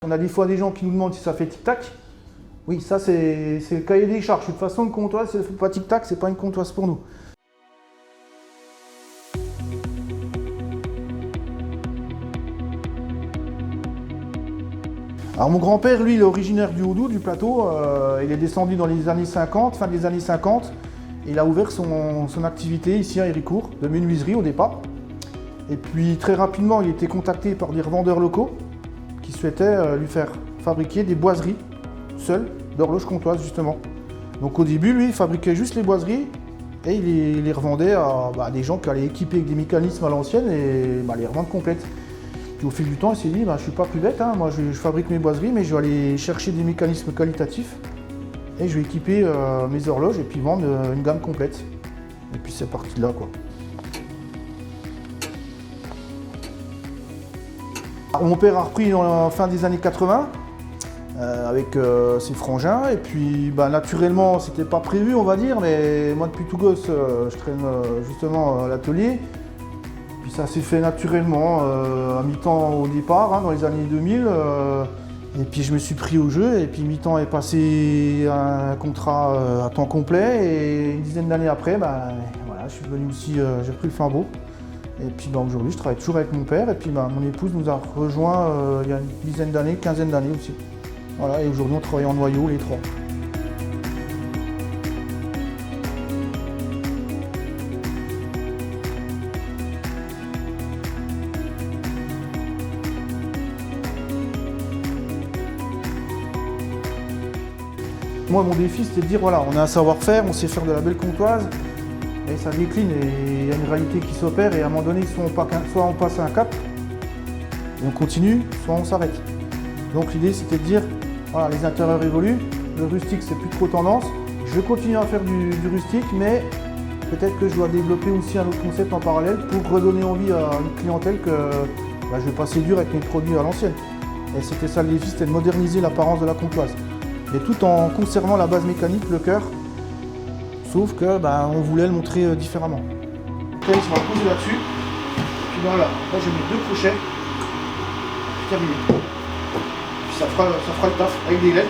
On a des fois des gens qui nous demandent si ça fait tic-tac. Oui, ça c'est le cahier des charges. De toute façon, une comptoise, si ça ne fait pas tic-tac, c'est pas une comptoise pour nous. Alors mon grand-père, lui, il est originaire du Houdou, du plateau. Il est descendu dans les années 50, fin des années 50. Et il a ouvert son activité ici à Héricourt, de menuiserie au départ. Et puis très rapidement, il a été contacté par des revendeurs locaux qui souhaitaient lui faire fabriquer des boiseries seules d'horloges comptoises justement. Donc au début, lui, il fabriquait juste les boiseries et il les revendait à des gens qui allaient équiper avec des mécanismes à l'ancienne et les revendre complètes. Puis au fil du temps, il s'est dit, je suis pas plus bête, hein. Moi je fabrique mes boiseries, mais je vais aller chercher des mécanismes qualitatifs et je vais équiper mes horloges et puis vendre une gamme complète. Et puis c'est parti de là, quoi. Alors, mon père a repris dans la fin des années 80 avec ses frangins et puis naturellement c'était pas prévu, on va dire, mais moi depuis tout gosse je traîne justement à l'atelier. Puis ça s'est fait naturellement à mi-temps au départ, hein, dans les années 2000. Et puis je me suis pris au jeu et puis mi-temps est passé un contrat à temps complet et une dizaine d'années après, voilà, je suis devenu aussi, j'ai pris le flambeau. Et puis aujourd'hui je travaille toujours avec mon père et puis mon épouse nous a rejoint il y a une dizaine d'années, quinzaine d'années aussi. Voilà, et aujourd'hui on travaille en noyau les trois. Moi, mon défi, c'était de dire, voilà, on a un savoir-faire, on sait faire de la belle comptoise, et ça décline, et il y a une réalité qui s'opère, et à un moment donné, soit on passe un cap, et on continue, soit on s'arrête. Donc l'idée, c'était de dire, voilà, les intérieurs évoluent, le rustique, c'est plus trop tendance, je vais continuer à faire du rustique, mais peut-être que je dois développer aussi un autre concept en parallèle pour redonner envie à une clientèle que je vais passer dur avec mes produits à l'ancienne. Et c'était ça le défi, c'était de moderniser l'apparence de la comptoise. Mais tout en conservant la base mécanique, le cœur, sauf que on voulait le montrer différemment. Après, on va poser là-dessus, puis voilà, là je mets 2 crochets, terminé. Puis ça fera le taf avec des LED.